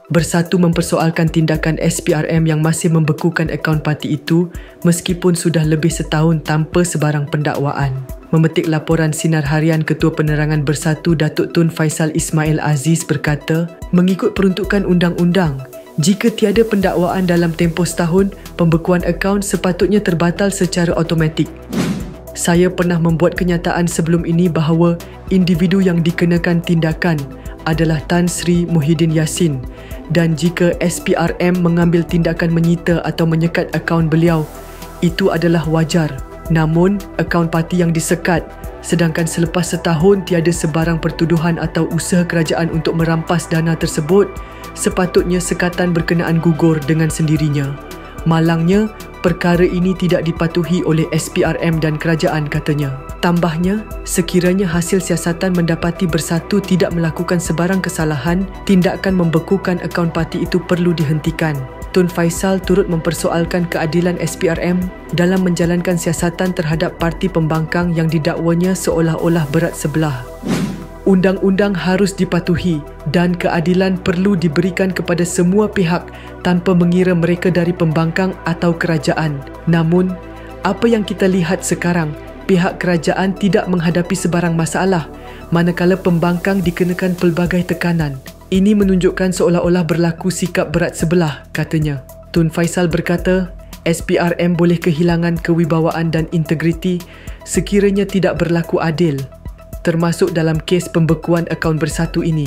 Bersatu mempersoalkan tindakan SPRM yang masih membekukan akaun parti itu meskipun sudah lebih setahun tanpa sebarang pendakwaan. Memetik laporan Sinar Harian, Ketua Penerangan Bersatu Datuk Tun Faisal Ismail Aziz berkata, mengikut peruntukan undang-undang, jika tiada pendakwaan dalam tempoh setahun, pembekuan akaun sepatutnya terbatal secara automatik. Saya pernah membuat kenyataan sebelum ini bahawa individu yang dikenakan tindakan adalah Tan Sri Muhyiddin Yassin, dan jika SPRM mengambil tindakan menyita atau menyekat akaun beliau, itu adalah wajar. Namun, akaun parti yang disekat, sedangkan selepas setahun tiada sebarang pertuduhan atau usaha kerajaan untuk merampas dana tersebut, sepatutnya sekatan berkenaan gugur dengan sendirinya. Malangnya, perkara ini tidak dipatuhi oleh SPRM dan kerajaan, katanya. Tambahnya, sekiranya hasil siasatan mendapati Bersatu tidak melakukan sebarang kesalahan, tindakan membekukan akaun parti itu perlu dihentikan. Tun Faisal turut mempersoalkan keadilan SPRM dalam menjalankan siasatan terhadap parti pembangkang yang didakwanya seolah-olah berat sebelah. Undang-undang harus dipatuhi dan keadilan perlu diberikan kepada semua pihak tanpa mengira mereka dari pembangkang atau kerajaan. Namun, apa yang kita lihat sekarang, pihak kerajaan tidak menghadapi sebarang masalah, manakala pembangkang dikenakan pelbagai tekanan. Ini menunjukkan seolah-olah berlaku sikap berat sebelah, katanya. Tun Faisal berkata, SPRM boleh kehilangan kewibawaan dan integriti sekiranya tidak berlaku adil, termasuk dalam kes pembekuan akaun Bersatu ini.